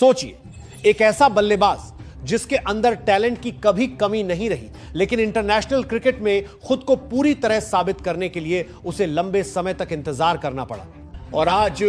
सोचिए, एक ऐसा बल्लेबाज जिसके अंदर टैलेंट की कभी कमी नहीं रही, लेकिन इंटरनेशनल क्रिकेट में खुद को पूरी तरह साबित करने के लिए उसे लंबे समय तक इंतजार करना पड़ा। और आज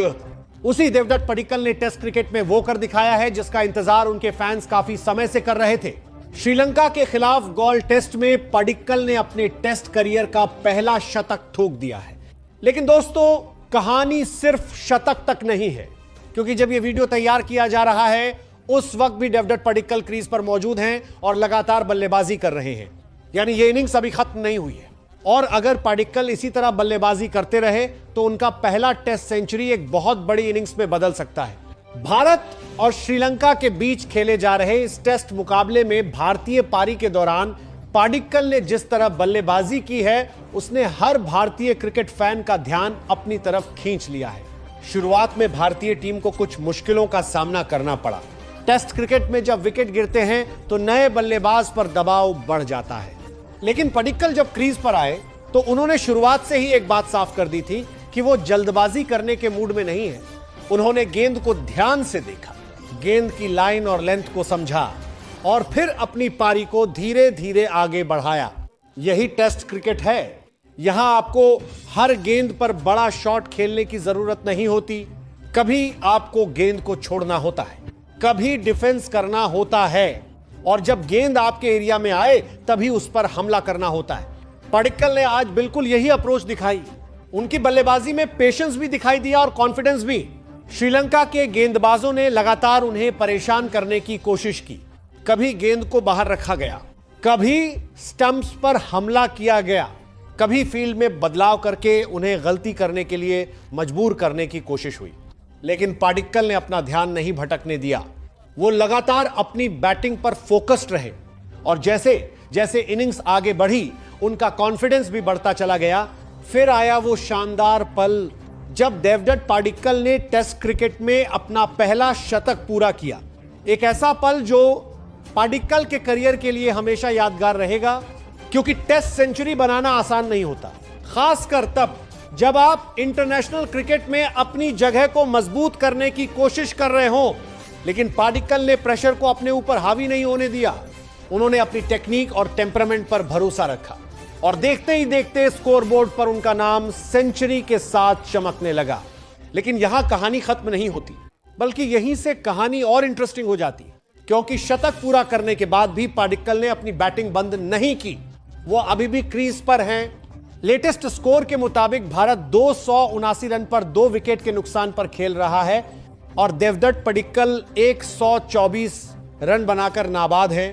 उसी देवदत्त पडिक्कल ने टेस्ट क्रिकेट में वो कर दिखाया है जिसका इंतजार उनके फैंस काफी समय से कर रहे थे। श्रीलंका के खिलाफ गॉल टेस्ट में पडिक्कल ने अपने टेस्ट करियर का पहला शतक ठोक दिया है। लेकिन दोस्तों, कहानी सिर्फ शतक तक नहीं है, क्योंकि जब यह वीडियो तैयार किया जा रहा है उस वक्त भी देवदत्त पडिक्कल क्रीज पर मौजूद हैं और लगातार बल्लेबाजी कर रहे हैं। यानी यह इनिंग्स अभी खत्म नहीं हुई है और अगर पडिक्कल इसी तरह बल्लेबाजी करते रहे तो उनका पहला टेस्ट सेंचुरी एक बहुत बड़ी इनिंग्स में बदल सकता है। भारत और श्रीलंका के बीच खेले जा रहे इस टेस्ट मुकाबले में भारतीय पारी के दौरान पडिक्कल ने जिस तरह बल्लेबाजी की है उसने हर भारतीय क्रिकेट फैन का ध्यान अपनी तरफ खींच लिया है। शुरुआत में भारतीय टीम को कुछ मुश्किलों का सामना करना पड़ा। टेस्ट क्रिकेट में जब विकेट गिरते हैं तो नए बल्लेबाज पर दबाव बढ़ जाता है, लेकिन पडिक्कल जब क्रीज पर आए तो उन्होंने शुरुआत से ही एक बात साफ कर दी थी कि वो जल्दबाजी करने के मूड में नहीं है। उन्होंने गेंद को ध्यान से देखा, गेंद की लाइन और लेंथ को समझा और फिर अपनी पारी को धीरे धीरे आगे बढ़ाया। यही टेस्ट क्रिकेट है। यहां आपको हर गेंद पर बड़ा शॉट खेलने की जरूरत नहीं होती। कभी आपको गेंद को छोड़ना होता है, कभी डिफेंस करना होता है और जब गेंद आपके एरिया में आए तभी उस पर हमला करना होता है। पडिक्कल ने आज बिल्कुल यही अप्रोच दिखाई। उनकी बल्लेबाजी में पेशेंस भी दिखाई दिया और कॉन्फिडेंस भी। श्रीलंका के गेंदबाजों ने लगातार उन्हें परेशान करने की कोशिश की। कभी गेंद को बाहर रखा गया, कभी स्टंप्स पर हमला किया गया, कभी फील्ड में बदलाव करके उन्हें गलती करने के लिए मजबूर करने की कोशिश हुई। लेकिन पडिक्कल ने अपना ध्यान नहीं भटकने दिया। वो लगातार अपनी बैटिंग पर फोकस्ड रहे और जैसे जैसे इनिंग्स आगे बढ़ी उनका कॉन्फिडेंस भी बढ़ता चला गया। फिर आया वो शानदार पल जब देवदत्त पडिक्कल ने टेस्ट क्रिकेट में अपना पहला शतक पूरा किया। एक ऐसा पल जो पडिक्कल के करियर के लिए हमेशा यादगार रहेगा, क्योंकि टेस्ट सेंचुरी बनाना आसान नहीं होता, खासकर तब जब आप इंटरनेशनल क्रिकेट में अपनी जगह को मजबूत करने की कोशिश कर रहे हो। लेकिन पडिक्कल ने प्रेशर को अपने ऊपर हावी नहीं होने दिया। उन्होंने अपनी टेक्निक और टेम्परामेंट पर भरोसा रखा और देखते ही देखते स्कोरबोर्ड पर उनका नाम सेंचुरी के साथ चमकने लगा। लेकिन यहां कहानी खत्म नहीं होती, बल्कि यहीं से कहानी और इंटरेस्टिंग हो जाती है, क्योंकि शतक पूरा करने के बाद भी पडिक्कल ने अपनी बैटिंग बंद नहीं की। वो अभी भी क्रीज पर हैं। लेटेस्ट स्कोर के मुताबिक भारत 279 रन पर 2 विकेट के नुकसान पर खेल रहा है और देवदत्त पडिक्कल 124 रन बनाकर नाबाद हैं।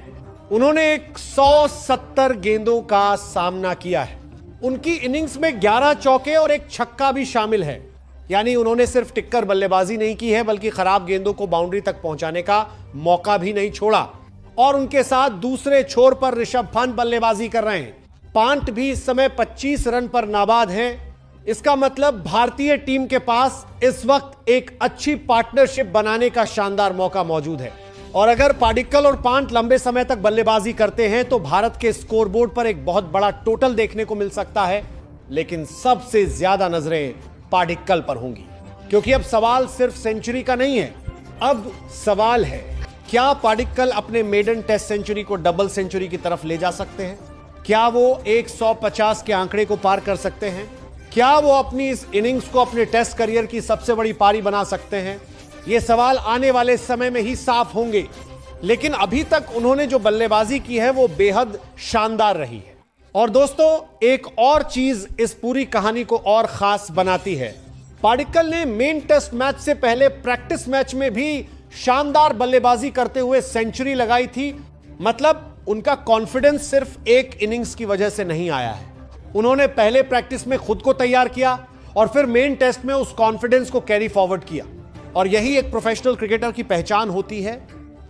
उन्होंने 170 गेंदों का सामना किया है। उनकी इनिंग्स में 11 चौके और एक छक्का भी शामिल है। यानी उन्होंने सिर्फ टिक्कर बल्लेबाजी नहीं की है, बल्कि खराब गेंदों को बाउंड्री तक पहुंचाने का मौका भी नहीं छोड़ा। और उनके साथ दूसरे छोर पर ऋषभ पंत बल्लेबाजी कर रहे हैं। पंत भी इस समय 25 रन पर नाबाद हैं। इसका मतलब भारतीय टीम के पास इस वक्त एक अच्छी पार्टनरशिप बनाने का शानदार मौका मौजूद है। और अगर पडिक्कल और पंत लंबे समय तक बल्लेबाजी करते हैं तो भारत के स्कोरबोर्ड पर एक बहुत बड़ा टोटल देखने को मिल सकता है। लेकिन सबसे ज्यादा नजरें पडिक्कल पर होंगी, क्योंकि अब सवाल सिर्फ सेंचुरी का नहीं है। अब सवाल है, क्या पडिक्कल अपने मेडन टेस्ट सेंचुरी को डबल सेंचुरी की तरफ ले जा सकते हैं? क्या वो 150 के आंकड़े को पार कर सकते हैं? क्या वो अपनी इस इनिंग्स को अपने टेस्ट करियर की सबसे बड़ी पारी बना सकते हैं? ये सवाल आने वाले समय में ही साफ होंगे। लेकिन अभी तक उन्होंने जो बल्लेबाजी की है वो बेहद शानदार रही है। और दोस्तों, एक और चीज इस पूरी कहानी को और खास बनाती है। पडिक्कल ने मेन टेस्ट मैच से पहले प्रैक्टिस मैच में भी शानदार बल्लेबाजी करते हुए सेंचुरी लगाई थी। मतलब उनका कॉन्फिडेंस सिर्फ एक इनिंग्स की वजह से नहीं आया है। उन्होंने पहले प्रैक्टिस में खुद को तैयार किया और फिर मेन टेस्ट में उस कॉन्फिडेंस को कैरी फॉरवर्ड किया। और यही एक प्रोफेशनल क्रिकेटर की पहचान होती है,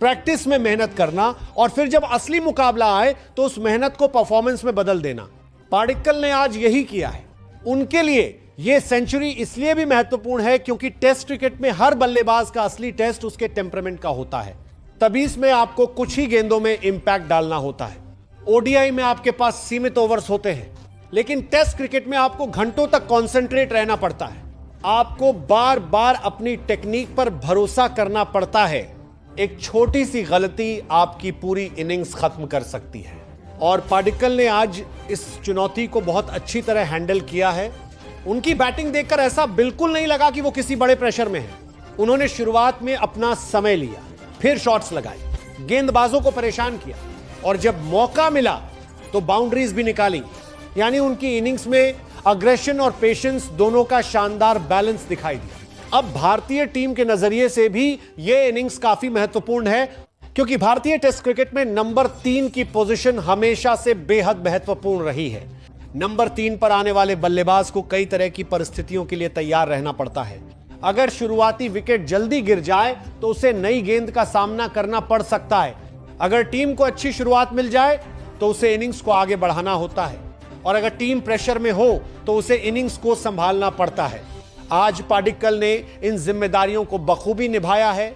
प्रैक्टिस में मेहनत करना और फिर जब असली मुकाबला आए तो उस मेहनत को परफॉर्मेंस में बदल देना। पडिक्कल ने आज यही किया है। उनके लिए यह सेंचुरी इसलिए भी महत्वपूर्ण है क्योंकि टेस्ट क्रिकेट में हर बल्लेबाज का असली टेस्ट उसके टेम्परामेंट का होता है। तभी इसमें आपको कुछ ही गेंदों में इंपैक्ट डालना होता है। ओडीआई में आपके पास सीमित ओवर्स होते हैं, लेकिन टेस्ट क्रिकेट में आपको घंटों तक कॉन्सेंट्रेट रहना पड़ता है। आपको बार बार अपनी टेक्निक पर भरोसा करना पड़ता है। एक छोटी सी गलती आपकी पूरी इनिंग्स खत्म कर सकती है। और पाडिक्कल ने आज इस चुनौती को बहुत अच्छी तरह हैंडल किया है। उनकी बैटिंग देखकर ऐसा बिल्कुल नहीं लगा कि वो किसी बड़े प्रेशर में है। उन्होंने शुरुआत में अपना समय लिया, फिर शॉट्स लगाई, गेंदबाजों को परेशान किया और जब मौका मिला तो बाउंड्रीज भी निकाली। यानी उनकी इनिंग्स में अग्रेशन और पेशेंस दोनों का शानदार बैलेंस दिखाई दिया। अब भारतीय टीम के नजरिए से भी यह इनिंग्स काफी महत्वपूर्ण है, क्योंकि भारतीय टेस्ट क्रिकेट में नंबर 3 की पोजीशन हमेशा से बेहद महत्वपूर्ण रही है। नंबर 3 पर आने वाले बल्लेबाज को कई तरह की परिस्थितियों के लिए तैयार रहना पड़ता है। अगर शुरुआती विकेट जल्दी गिर जाए तो उसे नई गेंद का सामना करना पड़ सकता है। अगर टीम को अच्छी शुरुआत मिल जाए तो उसे इनिंग्स को आगे बढ़ाना होता है, और अगर टीम प्रेशर में हो तो उसे इनिंग्स को संभालना पड़ता है। आज पाडिक्कल ने इन जिम्मेदारियों को बखूबी निभाया है।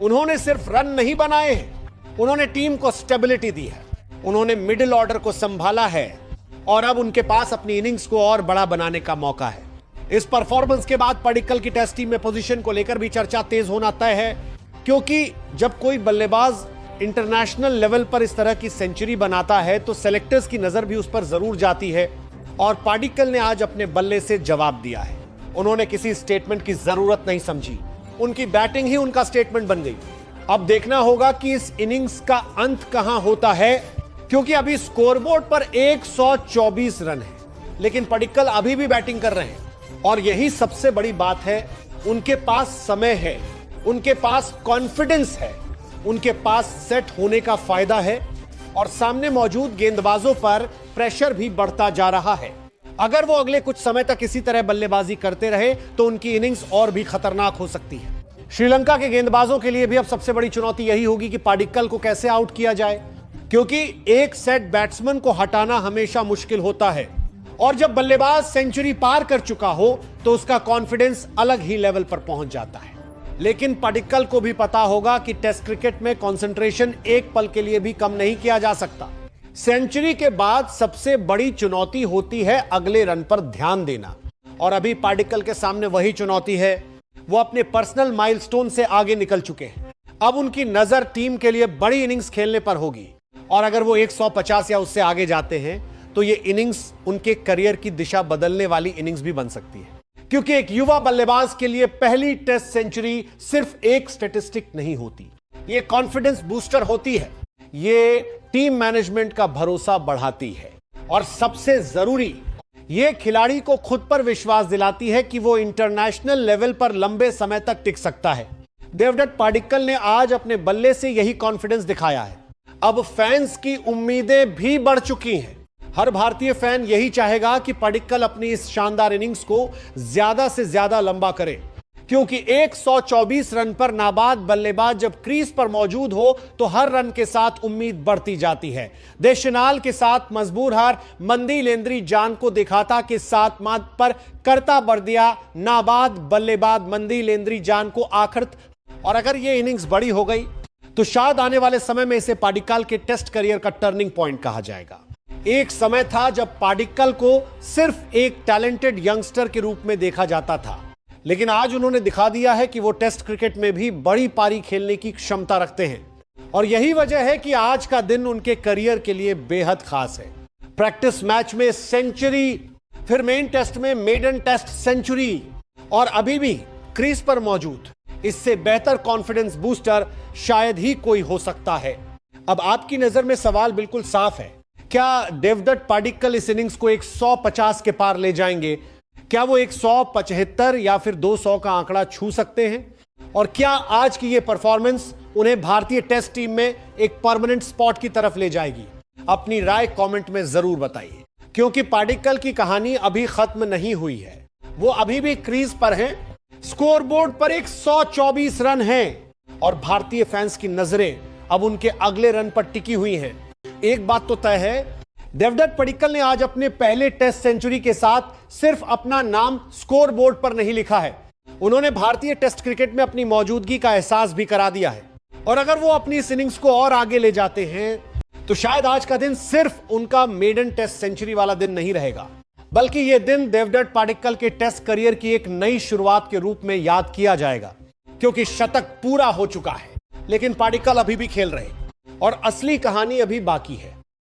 उन्होंने सिर्फ रन नहीं बनाए हैं, उन्होंने टीम को स्टेबिलिटी दी है, उन्होंने मिडिल ऑर्डर को संभाला है और अब उनके पास अपनी इनिंग्स को और बड़ा बनाने का मौका है। इस परफॉर्मेंस के बाद पाडिक्कल की टेस्ट टीम में पोजीशन को लेकर भी चर्चा तेज होना तय है, क्योंकि जब कोई बल्लेबाज इंटरनेशनल लेवल पर इस तरह की सेंचुरी बनाता है तो सेलेक्टर्स की नजर भी उस पर जरूर जाती है। और पाडिक्कल ने आज अपने बल्ले से जवाब दिया है। उन्होंने किसी स्टेटमेंट की जरूरत नहीं समझी, उनकी बैटिंग ही उनका स्टेटमेंट बन गई। अब देखना होगा कि इस इनिंग्स का अंत कहां होता है, क्योंकि अभी स्कोरबोर्ड पर 124 रन है, लेकिन पाडिक्कल अभी भी बैटिंग कर रहे हैं। और यही सबसे बड़ी बात है, उनके पास समय है, उनके पास कॉन्फिडेंस है, उनके पास सेट होने का फायदा है और सामने मौजूद गेंदबाजों पर प्रेशर भी बढ़ता जा रहा है। अगर वो अगले कुछ समय तक इसी तरह बल्लेबाजी करते रहे तो उनकी इनिंग्स और भी खतरनाक हो सकती है। श्रीलंका के गेंदबाजों के लिए भी अब सबसे बड़ी चुनौती यही होगी कि पाडिक्कल को कैसे आउट किया जाए, क्योंकि एक सेट बैट्समैन को हटाना हमेशा मुश्किल होता है और जब बल्लेबाज सेंचुरी पार कर चुका हो तो उसका कॉन्फिडेंस अलग ही लेवल पर पहुंच जाता है। लेकिन पाडिक्कल को भी पता होगा कि टेस्ट क्रिकेट में कंसंट्रेशन एक पल के लिए भी कम नहीं किया जा सकता। सेंचुरी के बाद सबसे बड़ी चुनौती होती है अगले रन पर ध्यान देना, और अभी पाडिक्कल के सामने वही चुनौती है। वो अपने पर्सनल माइलस्टोन से आगे निकल चुके हैं। अब उनकी नजर टीम के लिए बड़ी इनिंग्स खेलने पर होगी, और अगर वो 150 या उससे आगे जाते हैं तो ये इनिंग्स उनके करियर की दिशा बदलने वाली इनिंग्स भी बन सकती है। क्योंकि एक युवा बल्लेबाज के लिए पहली टेस्ट सेंचुरी सिर्फ एक स्टैटिस्टिक नहीं होती, ये कॉन्फिडेंस बूस्टर होती है, ये टीम मैनेजमेंट का भरोसा बढ़ाती है, और सबसे जरूरी, ये खिलाड़ी को खुद पर विश्वास दिलाती है कि वो इंटरनेशनल लेवल पर लंबे समय तक टिक सकता है। देवदत्त पाडिक्कल ने आज अपने बल्ले से यही कॉन्फिडेंस दिखाया है। अब फैंस की उम्मीदें भी बढ़ चुकी हैं। हर भारतीय फैन यही चाहेगा कि पाडिक्कल अपनी इस शानदार इनिंग्स को ज्यादा से ज्यादा लंबा करे, क्योंकि 124 रन पर नाबाद बल्लेबाज जब क्रीज पर मौजूद हो तो हर रन के साथ उम्मीद बढ़ती जाती है। देशनाल के साथ मजबूर हार मंदी लेंद्री जान को दिखाता कि 7 मात पर करता बढ़ दिया नाबाद बल्लेबाज मंदी लेंद्री जान को आखिर। और अगर यह इनिंग्स बड़ी हो गई तो शायद आने वाले समय में इसे पाडिक्कल के टेस्ट करियर का टर्निंग पॉइंट कहा जाएगा। एक समय था जब पाडिक्कल को सिर्फ एक टैलेंटेड यंगस्टर के रूप में देखा जाता था, लेकिन आज उन्होंने दिखा दिया है कि वो टेस्ट क्रिकेट में भी बड़ी पारी खेलने की क्षमता रखते हैं, और यही वजह है कि आज का दिन उनके करियर के लिए बेहद खास है। प्रैक्टिस मैच में सेंचुरी, फिर मेन टेस्ट में मेडन टेस्ट सेंचुरी, और अभी भी क्रीज पर मौजूद, इससे बेहतर कॉन्फिडेंस बूस्टर शायद ही कोई हो सकता है। अब आपकी नजर में सवाल बिल्कुल साफ है, क्या देवदत्त पाडिक्कल इस इनिंग्स को 150 के पार ले जाएंगे? क्या वो 175 या फिर 200 का आंकड़ा छू सकते हैं? और क्या आज की ये परफॉर्मेंस उन्हें भारतीय टेस्ट टीम में एक परमानेंट स्पॉट की तरफ ले जाएगी? अपनी राय कमेंट में जरूर बताइए, क्योंकि पाडिक्कल की कहानी अभी खत्म नहीं हुई है। वो अभी भी क्रीज पर हैं, स्कोरबोर्ड पर 124 रन हैं, और भारतीय फैंस की नजरें अब उनके अगले रन पर टिकी हुई हैं। एक बात तो तय है, देवदत्त पाडिक्कल ने आज अपने पहले टेस्ट सेंचुरी के साथ सिर्फ अपना नाम स्कोरबोर्ड पर नहीं लिखा है, उन्होंने भारतीय टेस्ट क्रिकेट में अपनी मौजूदगी का एहसास भी करा दिया है। और अगर वो अपनी इस इनिंग्स को और आगे ले जाते हैं तो शायद आज का दिन सिर्फ उनका मेडन टेस्ट सेंचुरी वाला दिन नहीं रहेगा, बल्कि यह दिन देवदत्त पाडिक्कल के टेस्ट करियर की एक नई शुरुआत के रूप में याद किया जाएगा, क्योंकि शतक पूरा हो चुका है। लेकिन पाडिक्कल अभी भी खेल रहे और असली कहानी अभी बाकी है।